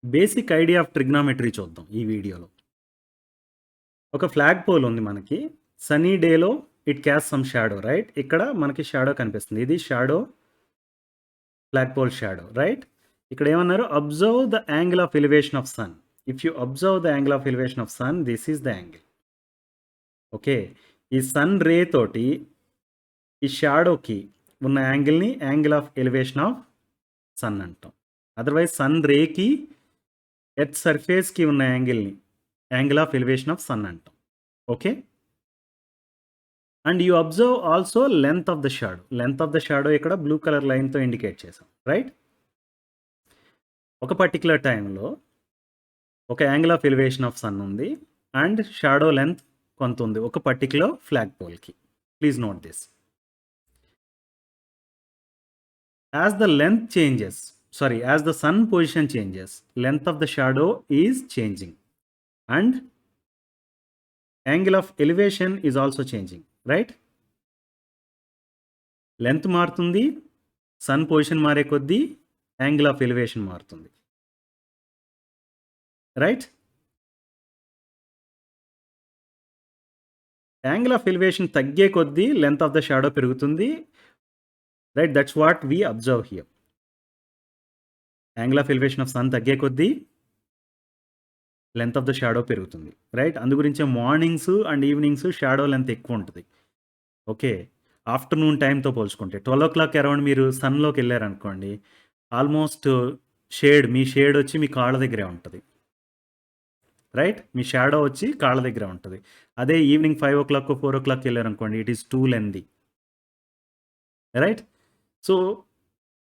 Basic idea of trigonometry చూద్దాం ఈ వీడియోలో. ఒక ఫ్లాగ్ పోల్ ఉంది మనకి. సన్నీ డేలో it cast some shadow, right? ఇక్కడ మనకి షాడో కనిపిస్తుంది. ఇది shadow, flag pole shadow, right? ఇక్కడ ఏమన్నారు? Observe the angle of elevation of sun. If you observe the angle of elevation of sun, this is the angle. Okay, ఈ sun ray తోటి ఈ షాడోకి ఉన్న యాంగిల్ని angle of elevation of sun అంటాం. Otherwise sun రేకి ఎర్త్ సర్ఫేస్కి ఉన్న యాంగిల్ని angle of elevation of sun అంటాం. Okay, and you observe also length of the shadow. Length of the shadow ఇక్కడ బ్లూ కలర్ లైన్తో ఇండికేట్ చేసాం, రైట్? ఒక పర్టికులర్ టైంలో ఒక angle of elevation of sun ఉంది అండ్ షాడో లెంత్ కొంత ఉంది ఒక పర్టికులర్ ఫ్లాగ్ పోల్కి. Please note this. As the length changes, as the sun position changes, length of the shadow is changing and angle of elevation is also changing, right? Length మారుతుంది, sun position మారే కొద్దీ angle of elevation మారుతుంది, right? Angle of elevation తగ్గే కొద్దీ length of the shadow పెరుగుతుంది, right? That's what we observe here. Angle of elevation of sun తగ్గే కొద్దీ length of the shadow పెరుగుతుంది, రైట్? అందు గురించే mornings and evenings shadow length ఎక్కువ ఉంటుంది. ఓకే, ఆఫ్టర్నూన్ టైంతో పోల్చుకుంటే 12 o'clock అరౌండ్ మీరు సన్లోకి వెళ్ళారనుకోండి, ఆల్మోస్ట్ మీ షేడ్ వచ్చి మీ కాళ్ళ దగ్గరే ఉంటుంది, రైట్? మీ షాడో వచ్చి కాళ్ళ దగ్గర ఉంటుంది. అదే ఈవినింగ్ 5 o'clock 4 o'clock వెళ్ళారనుకోండి, it is too lengthy, right? So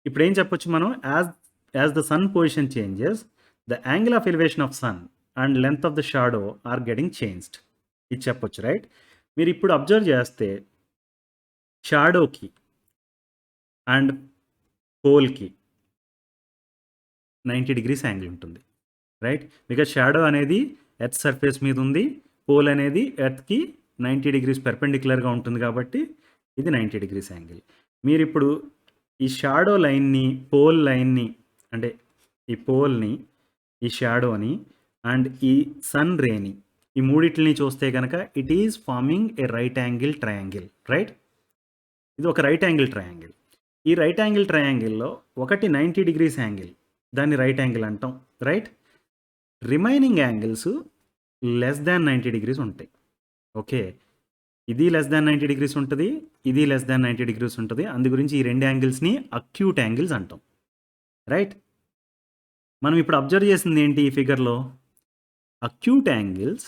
ఇప్పుడు ఏం చెప్పొచ్చు మనం? As the sun position changes, the angle of elevation of sun and length of the shadow are getting changed. ఇది చెప్పొచ్చు, రైట్? మీరు ఇప్పుడు అబ్జర్వ్ చేస్తే షాడోకి అండ్ పోల్కి 90 degrees యాంగిల్ ఉంటుంది, రైట్? బికాజ్ షాడో అనేది ఎర్త్ సర్ఫేస్ మీద ఉంది, పోల్ అనేది ఎర్త్కి 90 degrees పెర్పెండిక్యులర్గా ఉంటుంది కాబట్టి ఇది 90 degrees యాంగిల్. మీరు ఇప్పుడు ఈ షాడో లైన్ని, పోల్ లైన్ని, అంటే ఈ పోల్ని, ఈ షాడోని అండ్ ఈ సన్ రేని, ఈ మూడిటిని చూస్తే కనుక it is farming A right angle triangle, right? ఇది ఒక రైట్ యాంగిల్ ట్రయాంగిల్. ఈ రైట్ యాంగిల్ ట్రయాంగిల్లో ఒకటి 90 degrees యాంగిల్, దాన్ని రైట్ యాంగిల్ అంటాం, right? Remaining angles less than 90 degrees ఉంటాయి. ఓకే, ఇది లెస్ దాన్ 90 degrees ఉంటుంది, ఇది లెస్ దాన్ 90 degrees ఉంటుంది. అందు గురించి ఈ రెండు యాంగిల్స్ని అక్యూట్ యాంగిల్స్ అంటాం, రైట్? మనం ఇప్పుడు అబ్జర్వ్ చేసింది ఏంటి ఈ ఫిగర్లో? Acute angles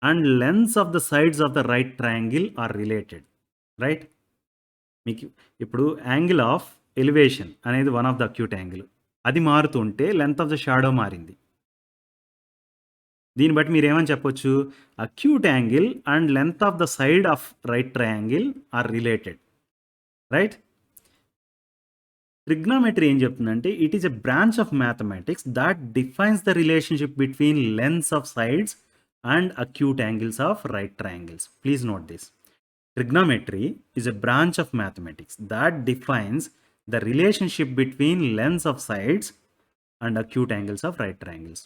and lengths of the sides of the right triangle are related, right? మీకు ఇప్పుడు యాంగిల్ ఆఫ్ ఎలివేషన్ అనేది one of the acute angle, అది మారుతుంటే లెంత్ ఆఫ్ ద షాడో మారింది. దీన్ని బట్టి మీరు ఏమని చెప్పొచ్చు? Acute angle and length of the side of right triangle are related, right? Trigonometry ఏం చెప్తుందంటే it is a branch of mathematics that defines the relationship between lens of sides and acute angles of right triangles. Please note this. Trigonometry is a branch of mathematics that defines the relationship between lengths of sides and acute angles of right triangles.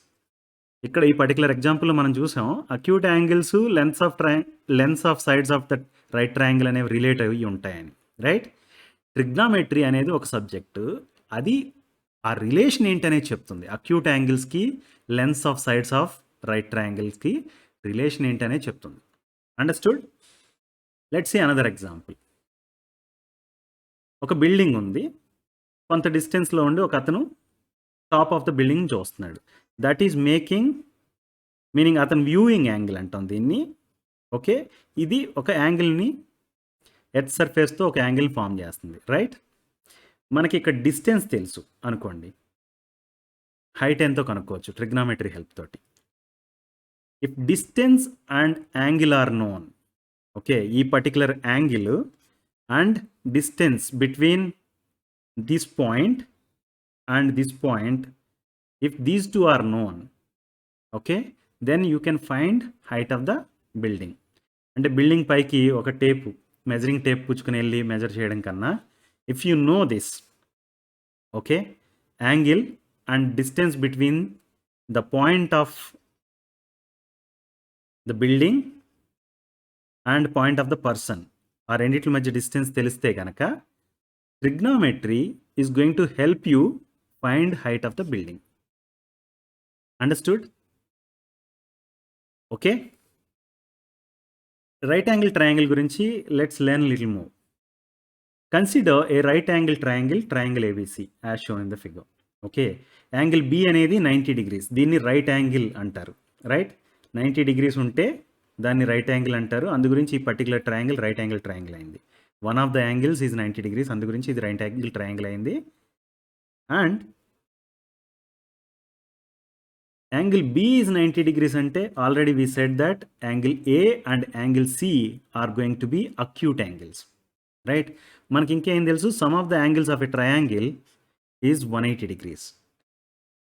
ఇక్కడ ఈ particular ఎగ్జాంపుల్లో మనం చూసాం acute angles lens of sides of the right triangle అనేవి relate అయ్యి ఉంటాయని, right? Trigonometry అనేది ఒక subject, అది ఆ రిలేషన్ ఏంటనేది చెప్తుంది. అక్యూట్ యాంగిల్స్కి lengths of sides of right ట్రయాంగిల్స్కి రిలేషన్ ఏంటనేది చెప్తుంది. Understood? Let's see another example. ఒక బిల్డింగ్ ఉంది, కొంత డిస్టెన్స్లో ఉండి ఒక అతను టాప్ ఆఫ్ ద బిల్డింగ్ చూస్తున్నాడు. దట్ ఈజ్ మీనింగ్ అతను వ్యూయింగ్ యాంగిల్ అంటాం దీన్ని. ఓకే, ఇది ఒక యాంగిల్ని ఎర్త్ సర్ఫేస్తో ఒక యాంగిల్ ఫామ్ చేస్తుంది, రైట్? మనకి ఇక్కడ డిస్టెన్స్ తెలుసు అనుకోండి, హైట్ ఎంతో కనుక్కోవచ్చు ట్రిగ్నామెట్రీ హెల్ప్ తోటి. If distance and angle are known, okay, ఈ particular angle and distance between this point and this point, if these two are known, okay, then you can find height of the building. అంటే building పైకి ఒక tape, measuring tape పుచ్చుకుని వెళ్ళి measure చేయడం కన్నా, if you know this, okay, angle and distance between the point of the building and point of the person ఆ రెండిట్ల మధ్య డిస్టెన్స్ తెలిస్తే కనుక trigonometry is going to help you find height of the building. Understood? Okay, right angle triangle గురించి let's learn little more. Consider a right angle triangle ABC as shown in the figure. Okay, angle B అనేది 90 degrees, దీన్ని right angle అంటారు. Right, 90 degrees ఉంటే దాన్ని right angle అంటారు. అందు గురించి ఈ particular triangle right angle triangle అయింది. One of the angles is 90 degrees, అందు గురించి ఇది రైట్ యాంగిల్ ట్రయాంగిల్ అయింది. And angle B is 90 degrees అంటే already we said that angle A and angle C are going to be acute angles. Right, మనకి ఇంకేం తెలుసు, sum of the angles of a triangle is 180 degrees.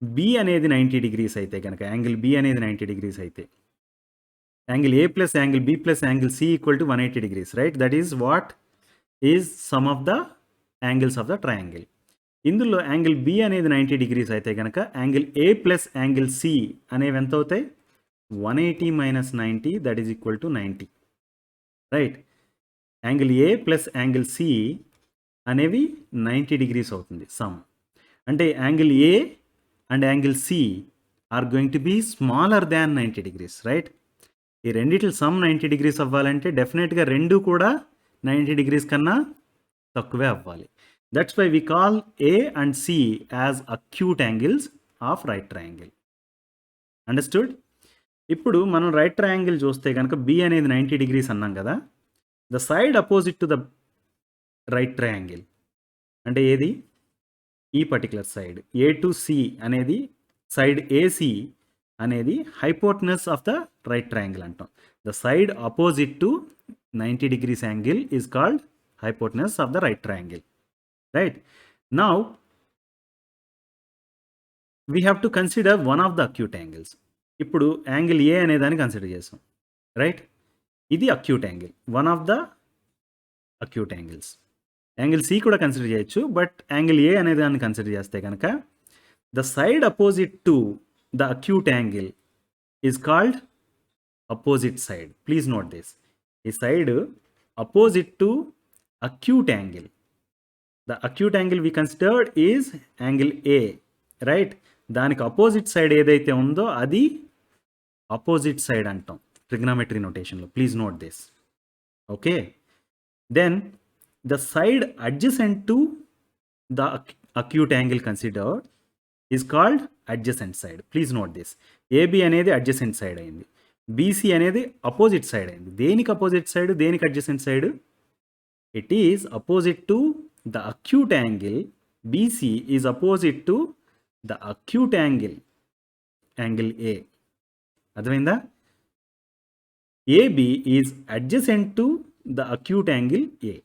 B అనేది 90 degrees అయితే కనుక, angle B అనేది 90 degrees అయితే angle A plus angle B plus angle C equal to 180 degrees. Right, that is what is sum of the angles of the triangle. ఇందులో angle B అనేది 90 degrees అయితే కనుక angle A plus angle C అనేవి ఎంత అవుతాయి, 180 minus 90 that is equal to 90. Right, angle A plus angle C అనేవి 90 degrees అవుతుంది sum. అంటే angle A and angle C are going to be smaller than 90 degrees. Right, ఈ రెండిట్లో some 90 degrees అవ్వాలంటే డెఫినెట్గా రెండు కూడా 90 డిగ్రీస్ కన్నా తక్కువే అవ్వాలి. That's why we call A and C as acute angles of right triangle. Understood? ఇప్పుడు మనం రైట్ ట్రయాంగిల్ చూస్తే కనుక బి అనేది 90 డిగ్రీస్ అన్నాం కదా, the side opposite to the right triangle అంటే ఏది, ఈ particular side A to C అనేది సైడ్ ఏసి అనేది hypotenuse of the right triangle అంటాం. The side opposite to 90 degrees angle is called hypotenuse of the right triangle. Right, now we have to consider one of the acute angles. ఇప్పుడు angle A అనే దాన్ని consider చేసాం. Right, ఇది acute angle, one of the acute angles. Angle C కూడా consider చేయొచ్చు, but angle A అనే దాన్ని consider చేస్తే కనుక the side opposite to the acute angle is called opposite side. Please note this. A side opposite to acute angle. The acute angle we considered is angle A. Right? దానికి opposite side ఏదైతే ఉందో అది opposite side అంటాం trigonometry notation లో. Please note this. Okay. Then the side adjacent to the acute angle considered is called adjacent side. Please note this. AB అనేది adjacent side అయింది, BC అనేది opposite side అయింది. దేనికి opposite side, దేనికి adjacent side? It is opposite to the acute angle. BC is opposite to the acute angle, angle A. అర్థమైందా? AB is adjacent to the acute angle A.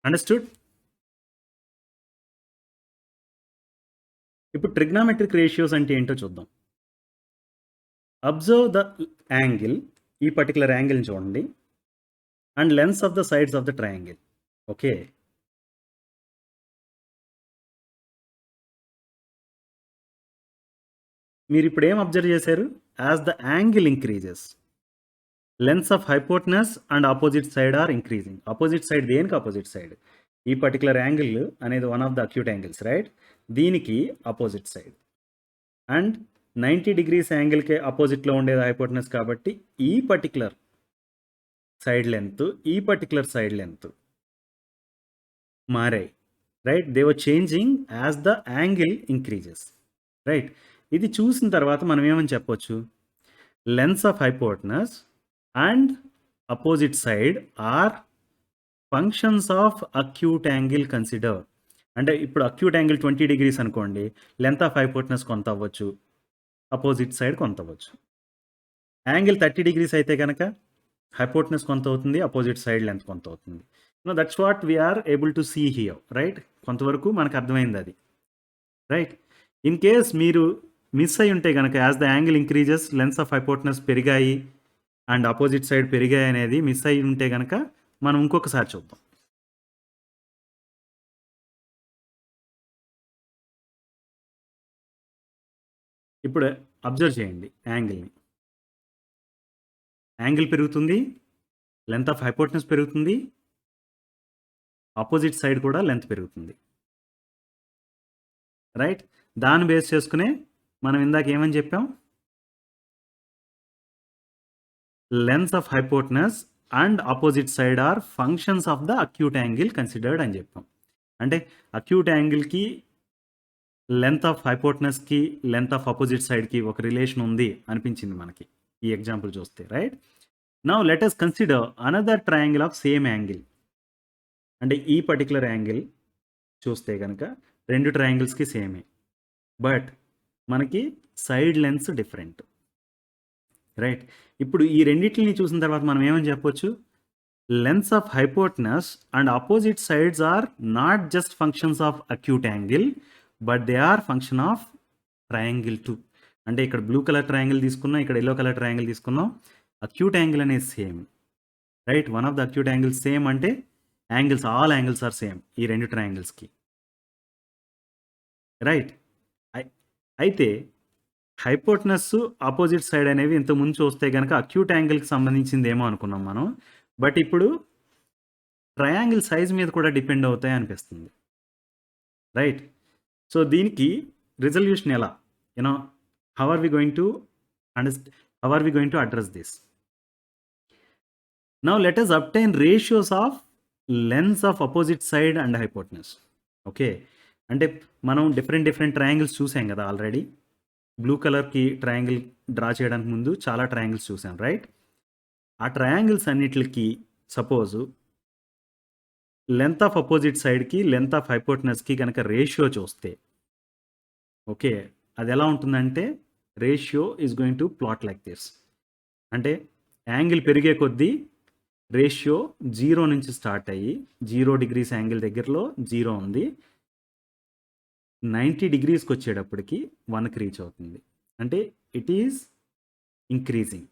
Understood? ఇప్పుడు trigonometric ratios అంటే ఏంటో చూద్దాం. Observe the angle, ఈ particular యాంగిల్ని చూడండి, and lengths of the sides of the triangle. Okay, మీరు ఇప్పుడు ఏం అబ్జర్వ్ చేశారు, as the angle increases lengths of hypotenuse and opposite side are increasing. Opposite side దేనికి ఆపోజిట్ సైడ్, ఈ పర్టికులర్ యాంగిల్ అనేది one of the acute angles. Right, దీనికి opposite side and 90 degrees యాంగిల్కే అపోజిట్లో ఉండేది హైపోటనస్ కాబట్టి ఈ పర్టికులర్ సైడ్ లెంత్, ఈ పర్టికులర్ సైడ్ లెంత్ మారాయి. Right, they were changing as the angle increases. Right, ఇది చూసిన తర్వాత మనం ఏమని చెప్పొచ్చు, lengths of hypotenuse and opposite side are functions of acute angle consider. అంటే ఇప్పుడు అక్యూట్ యాంగిల్ 20 డిగ్రీస్ అనుకోండి, లెంత్ ఆఫ్ హైపోటనస్ కొంత అవ్వచ్చు, అపోజిట్ సైడ్ కొంత అవ్వచ్చు. యాంగిల్ 30 డిగ్రీస్ అయితే కనుక హైపోటనస్ కొంత అవుతుంది, అపోజిట్ సైడ్ లెంత్ కొంత అవుతుంది. That's what we are able to see here. Right, కొంతవరకు మనకు అర్థమైంది అది. రైట్, ఇన్ కేస్ మీరు మిస్ అయి ఉంటే కనుక as the angle increases lengths of hypotenuse పెరిగాయి అండ్ అపోజిట్ సైడ్ పెరిగాయి అనేది మిస్ అయి ఉంటే కనుక మనం ఇంకొకసారి చూద్దాం. ఇప్పుడు అబ్జర్వ్ చేయండి యాంగిల్ని. యాంగిల్ పెరుగుతుంది, లెంత్ ఆఫ్ హైపోటెనస్ పెరుగుతుంది, ఆపోజిట్ సైడ్ కూడా లెంత్ పెరుగుతుంది. రైట్? దాన్ని బేస్ చేసుకునే మనం ఇందాక ఏమని చెప్పాం? Lengths of hypotenuse and opposite side are functions of the acute angle considered అని చెప్పాం. అంటే అక్యూట్ యాంగిల్కి లెంత్ ఆఫ్ హైపోటెనస్కి లెంత్ ఆఫ్ ఆపోజిట్ సైడ్కి ఒక రిలేషన్ ఉంది అనిపించింది మనకి ఈ ఎగ్జాంపుల్ చూస్తే. Right? Now let us consider another triangle of same angle. అంటే ఈ పర్టికులర్ యాంగిల్ చూస్తే కనుక రెండు ట్రయాంగిల్స్కి సేమే, బట్ మనకి సైడ్ లెన్స్ డిఫరెంట్. రైట్? ఇప్పుడు ఈ రెండింటిని చూసిన తర్వాత మనం ఏమని చెప్పొచ్చు? Lengths of hypotenuse and opposite sides are not just functions of acute angle, but they are function of triangle too. అంటే ఇక్కడ బ్లూ కలర్ ట్రయాంగిల్ తీసుకున్నాం, ఇక్కడ ఎల్లో కలర్ ట్రయాంగిల్ తీసుకున్నాం. అక్యూట్ యాంగిల్ అనేది same. Right? One of the acute angles same అంటే angles, all angles are same ఈ రెండు ట్రయాంగిల్స్కి. రైట్? అయితే హైపోటెనస్ ఆపోజిట్ సైడ్ అనేవి ఇంత ముందు చూస్తే కనుక అక్యూట్ యాంగిల్కి సంబంధించింది ఏమో అనుకున్నాం మనం, బట్ ఇప్పుడు ట్రయాంగిల్ సైజ్ మీద కూడా డిపెండ్ అవుతాయి అనిపిస్తుంది. రైట్? సో దీనికి రిజల్యూషన్ ఎలా? You know how are we going to address this? Now let us obtain ratios of lengths of opposite side and hypotenuse. Okay, అంటే మనం డిఫరెంట్ ట్రయాంగిల్స్ చూసాం కదా ఆల్రెడీ. బ్లూ కలర్కి ట్రయాంగిల్ డ్రా చేయడానికి ముందు చాలా ట్రయాంగిల్స్ చూసాం. రైట్? ఆ ట్రయాంగిల్స్ అన్నిటికి సపోజు లెంత్ ఆఫ్ అపోజిట్ సైడ్కి లెంత్ ఆఫ్ హైపోటెనస్కి కనుక రేషియో చూస్తే, ఓకే, అది ఎలా ఉంటుందంటే ratio is going to plot like this. అంటే యాంగిల్ పెరిగే కొద్దీ రేషియో 0 నుంచి స్టార్ట్ అయ్యి 0 degrees యాంగిల్ దగ్గరలో 0 ఉంది, 90 degreesకి వచ్చేటప్పటికి 1కి రీచ్ అవుతుంది. అంటే it is increasing.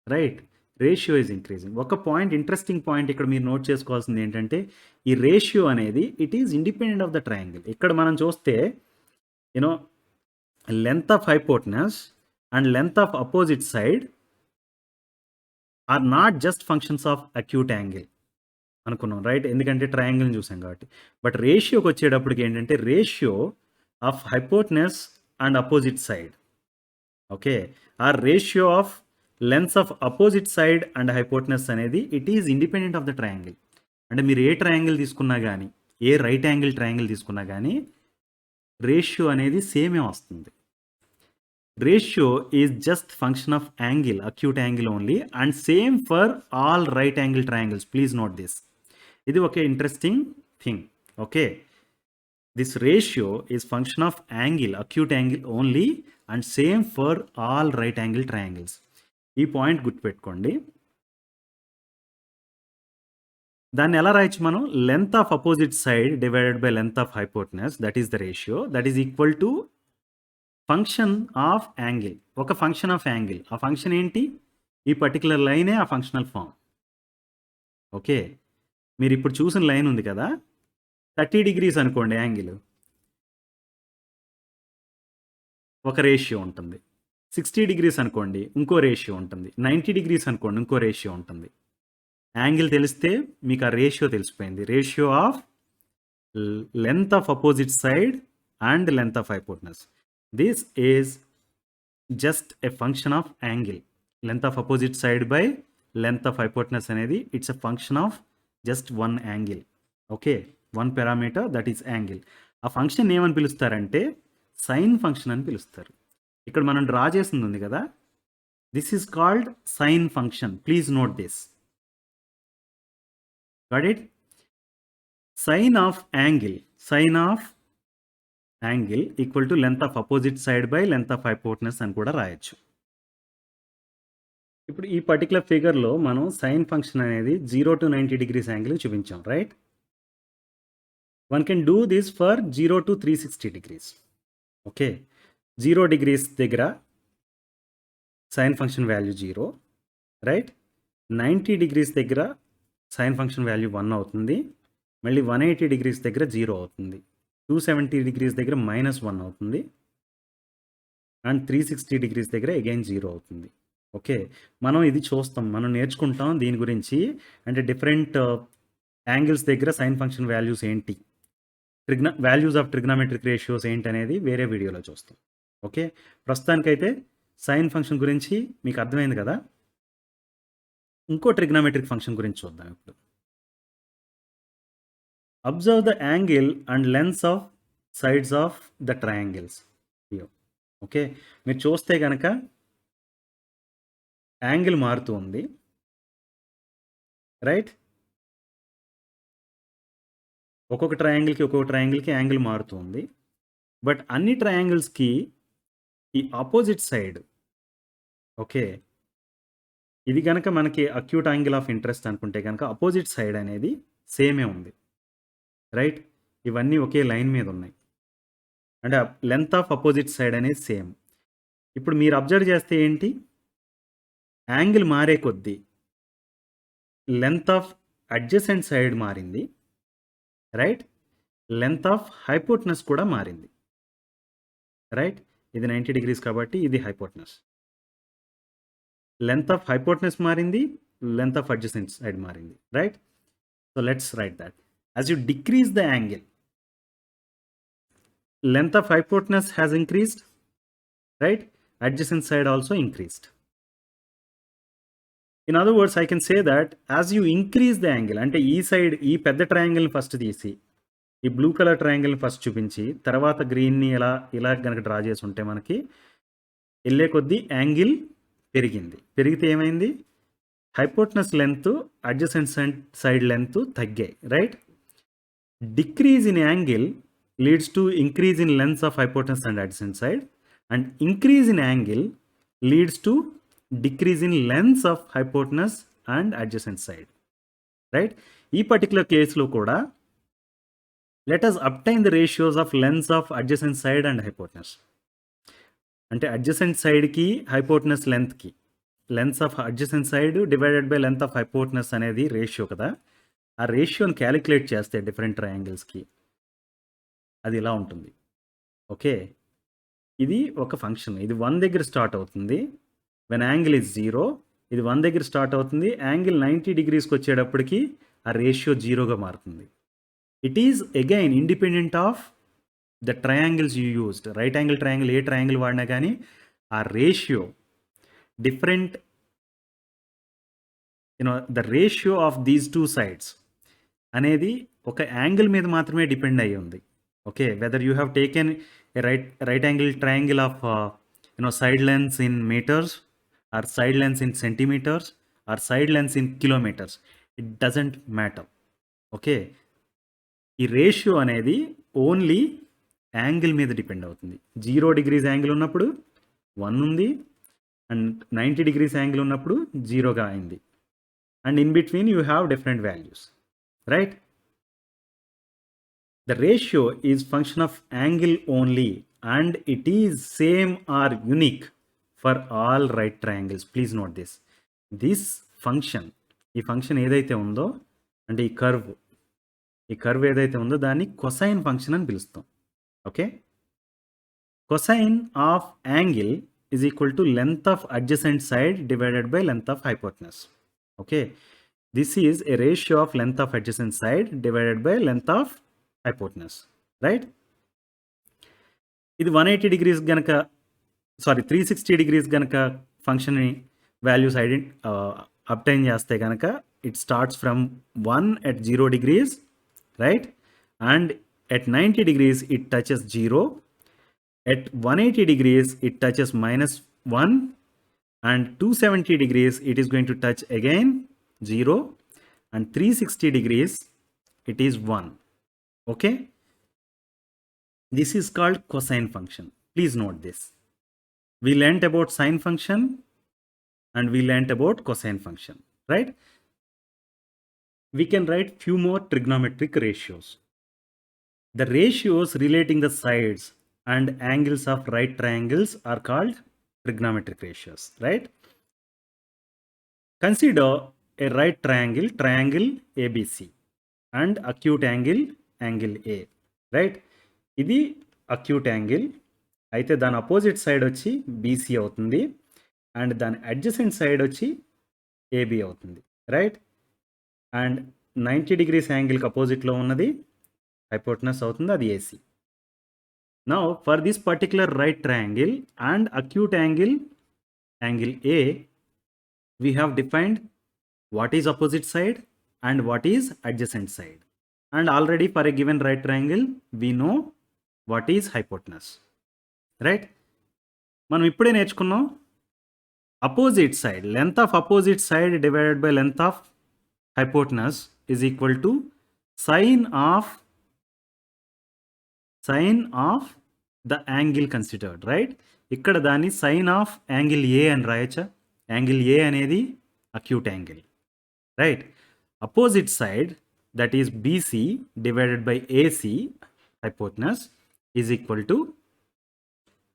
Right? Ratio is increasing. ఒక పాయింట్, ఇంట్రెస్టింగ్ పాయింట్ ఇక్కడ మీరు నోట్ చేసుకోవాల్సింది ఏంటంటే ఈ రేషియో అనేది it is independent of the triangle. ఇక్కడ మనం చూస్తే you know length of hypotenuse and length of opposite side are not just functions of acute angle అనుకున్నాం. రైట్? ఎందుకంటే ట్రయాంగిల్ని చూసాం కాబట్టి. బట్ రేషియోకి వచ్చేటప్పటికి ఏంటంటే ratio of hypotenuse and opposite side, okay, or ratio of lengths of opposite side and hypotenuse అనేది it is independent of the triangle. అంటే మీరు ఏ ట్రయాంగిల్ తీసుకున్నా కానీ, ఏ రైట్ యాంగిల్ ట్రయాంగిల్ తీసుకున్నా కానీ రేషియో అనేది సేమే వస్తుంది. Ratio is just function of angle, acute angle only, and same for all right angle triangles. Please note this. ఇది ఒక interesting thing. Okay, this ratio is function of angle, acute angle only, and same for all right angle triangles. ఈ point గుర్తుపెట్టుకోండి. దాన్ని ఎలా రాయొచ్చు మనం? Length of opposite side divided by length of hypotenuse, that is the ratio, that is equal to function of angle. ఒక function of angle. ఆ function ఏంటి? ఈ పర్టికులర్ లైనే ఆ ఫంక్షనల్ ఫామ్. ఓకే, మీరు ఇప్పుడు చూసిన లైన్ ఉంది కదా, 30 degrees అనుకోండి యాంగిల్, ఒక రేషియో ఉంటుంది. 60 degrees అనుకోండి ఇంకో రేషియో ఉంటుంది. 90 degrees అనుకోండి ఇంకో రేషియో ఉంటుంది. యాంగిల్ తెలిస్తే మీకు ఆ రేషియో తెలిసిపోయింది. Ratio of length of opposite side and length of hypotenuse. This is just a function of angle. Length of opposite side by length of hypotenuse అనేది it's a function of just one angle. Okay, one parameter, that is angle. ఆ function ఏమని పిలుస్తారంటే sine function అని పిలుస్తారు. ఇక్కడ మనం draw చేసింది ఉంది కదా, this is called sine function. Please note this. Got it? Sine of angle equal to length of opposite side by length of hypotenuse అని కూడా రాయొచ్చు. ఇప్పుడు ఈ పర్టికులర్ ఫిగర్లో మనం సైన్ ఫంక్షన్ అనేది 0 to 90 degrees యాంగిల్ చూపించాం. Right? One can do this for 0 to 360 degrees. Okay, 0 degrees దగ్గర sign function value 0. Right? 90 degrees దగ్గర సైన్ ఫంక్షన్ వాల్యూ 1 అవుతుంది. మళ్ళీ 180 degrees దగ్గర 0 అవుతుంది. 270 degrees దగ్గర -1 అవుతుంది. అండ్ 360 డిగ్రీస్ దగ్గర అగైన్ 0 అవుతుంది. ఓకే. మనం ఇది చూస్తాం. మనం నేర్చుకుంటాం దీని గురించి. అంటే డిఫరెంట్ యాంగిల్స్ దగ్గర సైన్ ఫంక్షన్ వాల్యూస్ ఏంటి? వాల్యూస్ ఆఫ్ ట్రిగ్నోమెట్రిక్ రేషియోస్ ఏంటనేది వేరే వీడియోలో చూస్తాం. ఓకే. ప్రస్తుతానికైతే సైన్ ఫంక్షన్ గురించి మీకు అర్థమైంది కదా! ఇంకో ట్రిగ్నోమెట్రిక్ ఫంక్షన్ గురించి చూద్దాం ఇప్పుడు. Observe the angle and lengths of sides of the triangles. Okay. మీరు చూస్తే గనక యాంగిల్ మారుతూ ఉంది. రైట్? ఒక్కొక్క ట్రయాంగిల్‌కి యాంగిల్ మారుతూ ఉంది. బట్ అన్ని ట్రయాంగిల్స్‌కి ఈ అపోజిట్ సైడ్ ఓకే. ఇది గనక మనకి అక్యూట్ యాంగిల్ ఆఫ్ ఇంట్రెస్ట్ అనుకుంటే గనక అపోజిట్ సైడ్ అనేది సేమే ఉంది. రైట్? ఇవన్నీ ఒకే లైన్ మీద ఉన్నాయి. అంటే లెంత్ ఆఫ్ అపోజిట్ సైడ్ అనేది సేమ్. ఇప్పుడు మీరు అబ్జర్వ్ చేస్తే ఏంటి? యాంగిల్ మారే కొద్దీ లెంత్ ఆఫ్ అడ్జసెంట్ సైడ్ మారింది. రైట్? లెంత్ ఆఫ్ హైపోటెనస్ కూడా మారింది. రైట్? ఇది 90 డిగ్రీస్ కాబట్టి ఇది హైపోటెనస్. లెంత్ ఆఫ్ హైపోటెనస్ మారింది. లెంత్ ఆఫ్ అడ్జసెంట్ సైడ్ మారింది. Right? So let's write that. As you decrease the angle, length of hypotenuse has increased. Right? Adjacent side also increased. In other words, I can say that as you increase the angle, అంటే ఈ side ఈ పెద్ద ట్రయాంగిల్ని first తీసి ఈ blue colour ట్రయాంగిల్ని first చూపించి తర్వాత గ్రీన్ని ఇలా కనుక డ్రా చేసి ఉంటే మనకి వెళ్ళే కొద్దీ యాంగిల్ పెరిగింది. పెరిగితే ఏమైంది? Hypotenuse length adjacent side length తగ్గాయి. Right? Decrease in angle leads to increase in length of hypotenuse and adjacent side, and increase in angle leads to decrease in length of hypotenuse and adjacent side. Right? ఈ particular కేసులో కూడా let us obtain the ratios of lengths of adjacent side and hypotenuse. అంటే adjacent sideకి hypotenuse lengthకి lengths of adjacent side divided by length of hypotenuse అనేది ratio కదా. ఆ రేషియోని calculate చేస్తే different ట్రయాంగిల్స్కి అది ఇలా ఉంటుంది. ఓకే. ఇది ఒక ఫంక్షన్. ఇది 1 దగ్గర స్టార్ట్ అవుతుంది. When angle is 0. ఇది 1 దగ్గర స్టార్ట్ అవుతుంది. యాంగిల్ 90 డిగ్రీస్కి వచ్చేటప్పటికి ఆ రేషియో 0గా మారుతుంది. It is again independent of the triangles you used. Right angle triangle ఏ ట్రయాంగిల్ వాడినా కానీ ఆ ratio different the ratio of these two sides అనేది ఒక యాంగిల్ మీద మాత్రమే డిపెండ్ అయ్యి ఉంది. Okay. Whether you have taken a right angle triangle of side lengths in meters or side lengths in centimeters or side lengths in kilometers, it doesn't matter. Okay. ఈ ratio అనేది only angle మీద depend అవుతుంది. 0 degrees angle ఉన్నప్పుడు 1 ఉంది, and 90 degrees angle ఉన్నప్పుడు 0గా అయింది. And in between you have different values. Right? The ratio is function of angle only, and it is same or unique for all right triangles. Please note this. This function, ఈ function ఏదైతే ఉందో అంటే ఈ curve ఏదైతే ఉందో దాన్ని cosine function అని పిలుస్తాం. Okay. Cosine of angle is equal to length of adjacent side divided by length of hypotenuse. Okay. This is a ratio of length of adjacent side divided by length of hypotenuse. Right? ఇది 180 degrees గనక 360 degrees గనక function values obtain చేస్తే గనక it starts from 1 at 0 degrees, right? And at 90 degrees it touches 0. At 180 degrees it touches -1, and 270 degrees it is going to touch again 0, and 360 degrees it is 1. Okay. This is called cosine function. Please note this. We learnt about sine function and we learnt about cosine function, right? We can write few more trigonometric ratios. The ratios relating the sides and angles of right triangles are called trigonometric ratios, right? Consider a right triangle, triangle ABC, and acute angle, angle A, right? ఇది acute angle, అయితే దాని opposite side వచ్చి BC అవుతుంది and దాని adjacent side వచ్చి AB అవుతుంది, right? And 90 degrees యాంగిల్కి అపోజిట్లో ఉన్నది hypotenuse అవుతుంది, అది AC. Now for this particular right triangle and acute angle A, we have defined what is opposite side and what is adjacent side. And already for a given right triangle, we know what is hypotenuse, right? మనం ఇప్పుడే నేర్చుకున్నాం opposite side, length of opposite side divided by length of hypotenuse is equal to sine of the angle considered, right? ఇక్కడ దాన్ని sign of angle A అని రాయచ్చా? Angle A అనేది acute angle, right? Opposite side that is BC divided by AC hypotenuse is equal to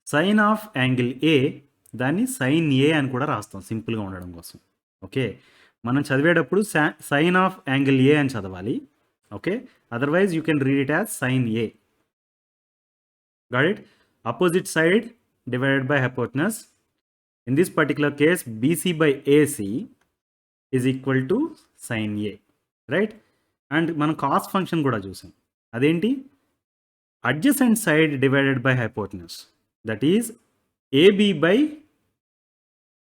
sine of angle A, దాన్ని sine ఏ అని కూడా రాస్తాం సింపుల్గా ఉండడం కోసం. ఓకే, మనం చదివేటప్పుడు సైన్ ఆఫ్ యాంగిల్ ఏ అని చదవాలి. Okay, otherwise you can read it as sine A. Got it? Opposite side divided by hypotenuse. In this particular case, BC by AC is equal to sin A, right? And మనం cos function కూడా చూసాం. అదేంటి? Adjacent side divided by hypotenuse. That is AB by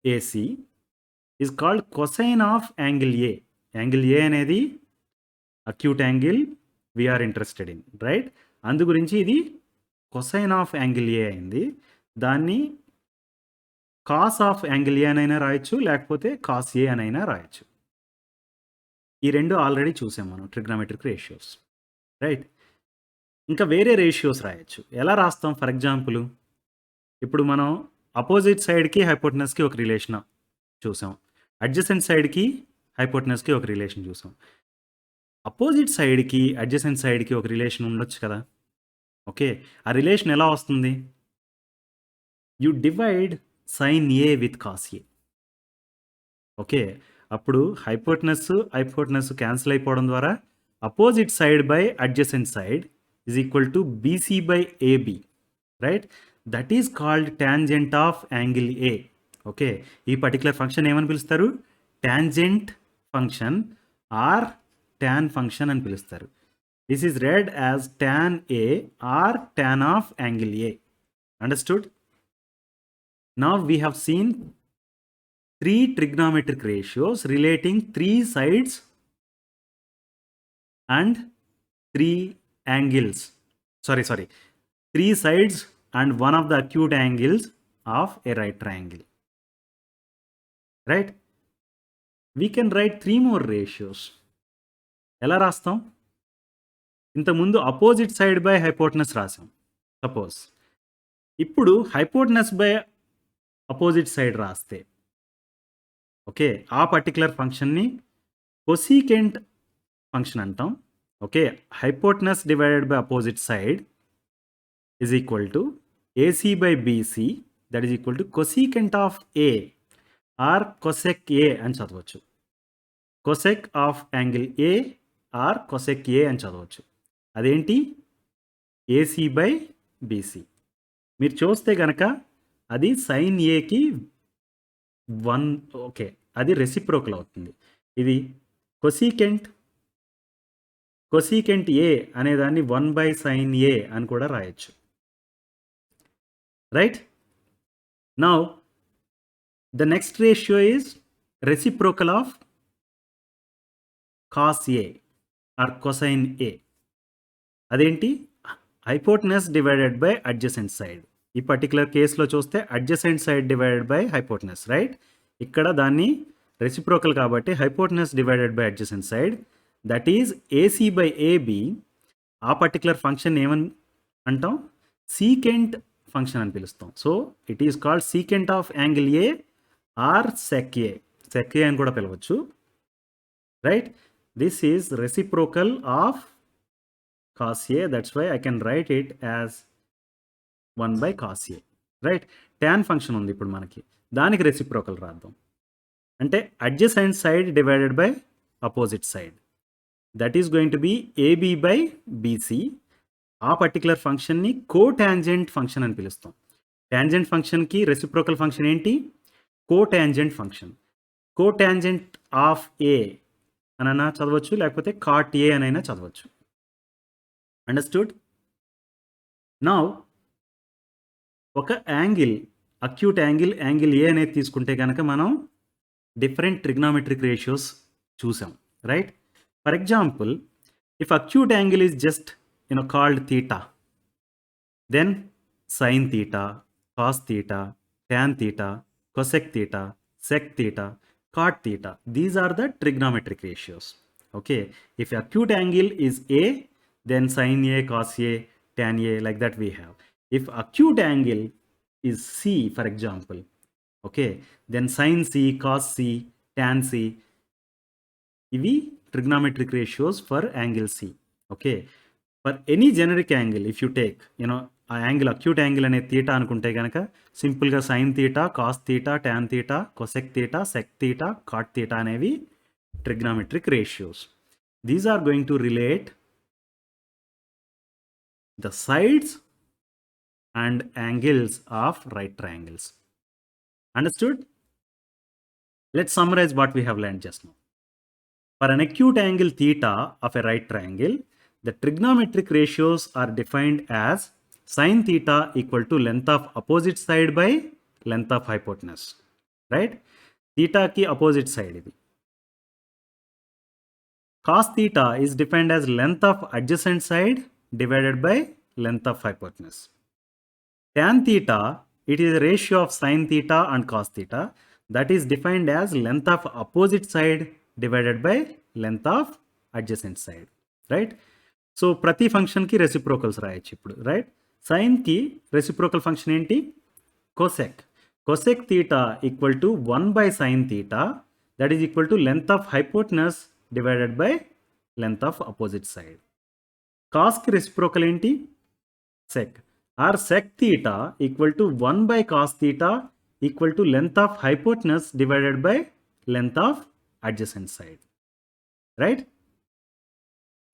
AC is called cosine of angle A. Angle A అనేది acute angle we are interested in, right? అందు గురించి ఇది cosine of angle A అయింది. దాన్ని cos of angle ఏ అనైనా రాయొచ్చు, లేకపోతే cos A అనైనా రాయొచ్చు. ఈ రెండు ఆల్రెడీ చూసాం మనం ట్రిగ్నోమెట్రిక్ రేషియోస్, రైట్? ఇంకా వేరే రేషియోస్ రాయొచ్చు. ఎలా రాస్తాం? ఫర్ ఎగ్జాంపుల్ ఇప్పుడు మనం అపోజిట్ సైడ్కి హైపోటనస్కి ఒక రిలేషన్ చూసాం, అడ్జసెంట్ సైడ్కి హైపోటనస్కి ఒక రిలేషన్ చూసాం. అపోజిట్ సైడ్కి అడ్జసెంట్ సైడ్కి ఒక రిలేషన్ ఉండొచ్చు కదా. ఓకే, ఆ రిలేషన్ ఎలా వస్తుంది? You divide sine A with cos A. Okay, అప్పుడు హైపోటనస్ క్యాన్సిల్ అయిపోవడం ద్వారా opposite side by adjacent side is equal to BC by AB, right? That is called tangent of angle A. Okay, ఈ particular function ఏమని పిలుస్తారు? Tangent function or tan function అని పిలుస్తారు. This is read as tan A or tan of angle A. Understood? Now we have seen 3 trigonometric ratios relating 3 sides and 3 angles. Sorry. 3 sides and one of the acute angles of a right triangle. Right? We can write 3 more ratios. ఎలా రాస్తాం? ఇంతకుముందు opposite side by hypotenuse రాసాం suppose. ఇప్పుడు hypotenuse by opposite side రాస్తే, okay, ఆ particular ఫంక్షన్ని cosecant function అంటాం. Okay, hypotenuse divided by opposite side is equal to AC by BC, that is equal to cosecant of A or cosec A అని చదవచ్చు. Cosec of angle A or cosec A అని చదవచ్చు. అదేంటి? AC by BC. మీరు చూస్తే కనుక అది sign ఏకి 1, ఓకే, అది రెసిప్రోకల్ అవుతుంది. ఇది కొసీకెంట్ ఏ అనేదాన్ని 1 బై సైన్ ఏ అని కూడా రాయొచ్చు, right? Now the next ratio is reciprocal of cos A or cosine A. అదేంటి? Hypotenuse divided by adjacent side. ఈ పర్టికులర్ కేసులో చూస్తే adjacent side divided by hypotenuse, right? ఇక్కడ దాన్ని రెసిప్రోకల్ కాబట్టి hypotenuse divided by adjacent side, that is AC by AB. ఆ particular function ఏమని అంటాం? సీకెంట్ ఫంక్షన్ అని పిలుస్తాం. So it is called secant of angle A or sec A. Sec A అని కూడా పిలవచ్చు, right? This is reciprocal of cos A. That's why I can write it as 1 by cos A, right? Tan function ఉంది ఇప్పుడు మనకి, దానికి reciprocal రాద్దాం. అంటే adjacent side divided by opposite side, that is going to be AB by BC. ఆ particular ఫంక్షన్ని cotangent function అని పిలుస్తాం. ట్యాంజెంట్ ఫంక్షన్కి రెసిప్రోకల్ ఫంక్షన్ ఏంటి? Cotangent function. Cotangent of A అనైనా చదవచ్చు, లేకపోతే కాట్ ఏ అనైనా చదవచ్చు. అండర్స్టూడ్? నౌ ఒక angle, acute angle, angle A అనేది తీసుకుంటే కనుక మనం డిఫరెంట్ ట్రిగ్నామెట్రిక్ రేషియోస్ చూసాం, right? For example, if acute angle is just called theta, then sin theta, cos theta, tan theta, cosec theta, sec theta, cot theta. These are the trigonometric ratios. Okay, if acute angle is A, then sin A, cos A, tan A, like that we have. If acute angle is C, for example, okay, then sin C, cos C, tan C. ఇవి trigonometric ratios for angle C. Okay, for any generic angle, if you take, ఆ angle acute angle అనే theta అనుకుంటే కనుక సింపుల్గా sine theta, cos theta, tan theta, cosec theta, sec theta, cot theta అనేవి trigonometric ratios. These are going to relate the sides and angles of right triangles. Understood? Let's summarize what we have learned just now. For an acute angle theta of a right triangle, the trigonometric ratios are defined as sin theta equal to length of opposite side by length of hypotenuse, right? Theta ki opposite side idi. Cos theta is defined as length of adjacent side divided by length of hypotenuse. Tan theta, it is a ratio of sin theta and cos theta, that is defined as length of opposite side divided by length of adjacent side, right? So ప్రతి ఫంక్షన్కి reciprocals రాయొచ్చు ఇప్పుడు, right? సైన్కి reciprocal function ఏంటి? Cosec. Cosec theta equal to 1/sin theta, that is equal to length of hypotenuse divided by length of opposite side. కాస్కి reciprocal ఏంటి? Sec. Or sec theta equal to 1/cos theta equal to length of hypotenuse divided by length of adjacent side, right?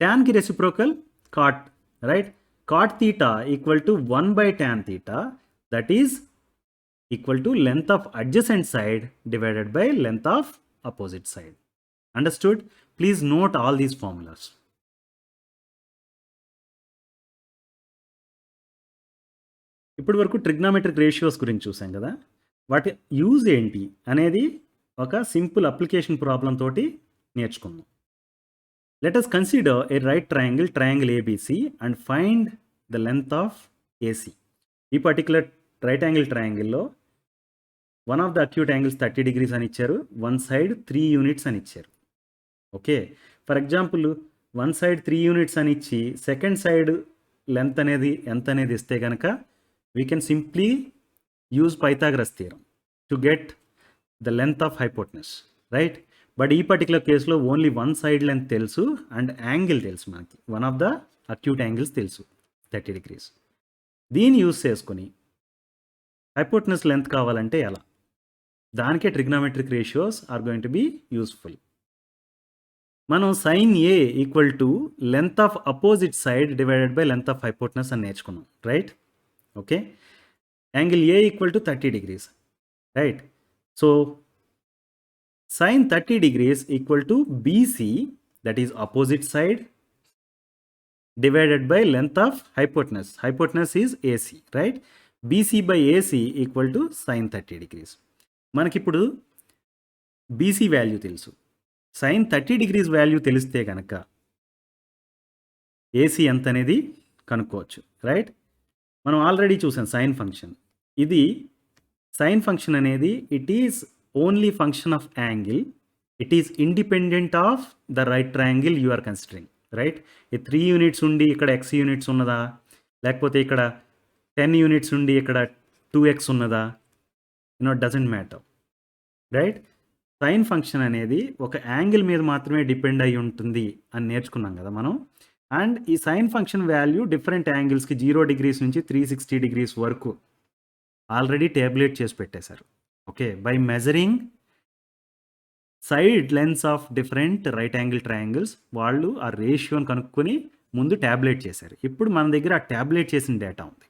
Tan ki reciprocal cot, right? Cot theta equal to 1/tan theta, that is equal to length of adjacent side divided by length of opposite side. Understood? Please note all these formulas. ఇప్పటి వరకు trigonometric ratios గురించి చూసాం కదా, వాటి use ఏంటి అనేది ఒక simple application problem తోటి నేర్చుకుందాం. Let us consider a right triangle ABC and find the length of AC. ఈ పర్టికులర్ రైట్ యాంగిల్ ట్రయాంగిల్లో one of the acute angles 30 degrees అని ఇచ్చారు, వన్ సైడ్ 3 units అని ఇచ్చారు. Okay, for example one side 3 units అని ఇచ్చి second side length అనేది ఎంత అనేది ఇస్తే కనుక we can simply use Pythagoras theorem to get the length of hypotenuse, right? But ఈ పర్టికులర్ కేసులో ఓన్లీ వన్ సైడ్ లెంత్ తెలుసు అండ్ యాంగిల్ తెలుసు మనకి, one of the acute angles తెలుసు 30 degrees. దీన్ని యూజ్ చేసుకొని హైపోటనస్ లెంత్ కావాలంటే ఎలా? దానికే trigonometric ratios are going to be useful. మనం sine A equal to length of opposite side divided by length of hypotenuse అని నేర్చుకున్నాం, right? Okay, angle A equal to 30 degrees, right? So sin 30 degrees equal to BC, that is opposite side, divided by length of hypotenuse. Hypotenuse is AC, right? BC by AC equal to sin 30 degrees. మనకి ఇప్పుడు BC value తెలుసు, sin 30 degrees value తెలిస్తే కనుక AC ఎంత అనేది కనుక్కోవచ్చు, right? మనం already చూసాం సైన్ ఫంక్షన్. ఇది సైన్ ఫంక్షన్ అనేది it is only function of angle, it is independent of the right triangle you are considering, right? ఈ 3 units ఉండి ఇక్కడ x units ఉన్నదా, లేకపోతే ఇక్కడ 10 units ఉండి ఇక్కడ 2x ఉన్నదా, doesn't matter, right? Sign function అనేది ఒక యాంగిల్ మీద మాత్రమే డిపెండ్ అయి ఉంటుంది అని నేర్చుకున్నాం కదా మనం. అండ్ ఈ సైన్ ఫంక్షన్ వాల్యూ డిఫరెంట్ యాంగిల్స్కి 0 degrees నుంచి 360 degrees వరకు ఆల్రెడీ ట్యాబ్యులేట్ చేసి పెట్టేశారు. Okay, by measuring side lens of different right angle triangles వాళ్ళు ఆ రేషియోని కనుక్కొని ముందు ట్యాబ్యులేట్ చేశారు. ఇప్పుడు మన దగ్గర ఆ ట్యాబ్యులేట్ చేసిన డేటా ఉంది.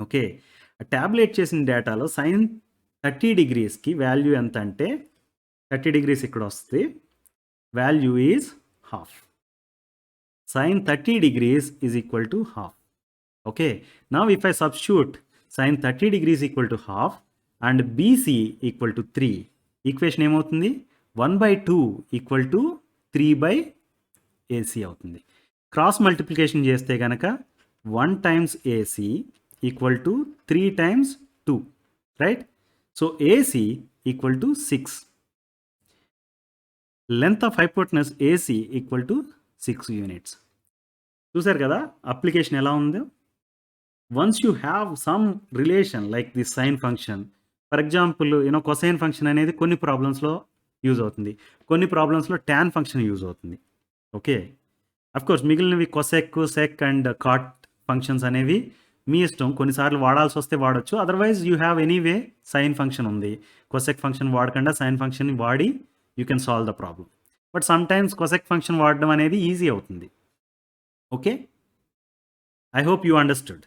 ఓకే, ట్యాబ్యులేట్ చేసిన డేటాలో సైన్ 30 డిగ్రీస్కి వాల్యూ ఎంత అంటే 30 డిగ్రీస్ ఇక్కడ వస్తే value is half. Sin 30 degrees is equal to half. Okay, now if I substitute sin 30 degrees equal to half and BC equal to 3, equation ఏమవుతుంది 1/2 equal to 3 AC అవుతుంది. Cross multiplication చేస్తే కనుక 1 times AC equal to 3 times 2, right? So AC equal to 6. Length of hypotenuse AC equal to 6 units. చూసారు కదా application ఎలా ఉందో. Once you have some relation like the sine function, for example cosine function అనేది కొన్ని ప్రాబ్లమ్స్లో use అవుతుంది, కొన్ని ప్రాబ్లమ్స్లో ట్యాన్ ఫంక్షన్ యూజ్ అవుతుంది. ఓకే, అఫ్కోర్స్ మిగిలినవి cosec, sec and cot functions అనేవి మీ ఇష్టం, కొన్నిసార్లు వాడాల్సి వస్తే వాడచ్చు. Otherwise you have anyway sine function ఉంది, కొసెక్ ఫంక్షన్ వాడకుండా సైన్ ఫంక్షన్ వాడి you can solve the problem. But some times cosec function వాడడం అనేది ఈజీ అవుతుంది. Okay, I hope you understood.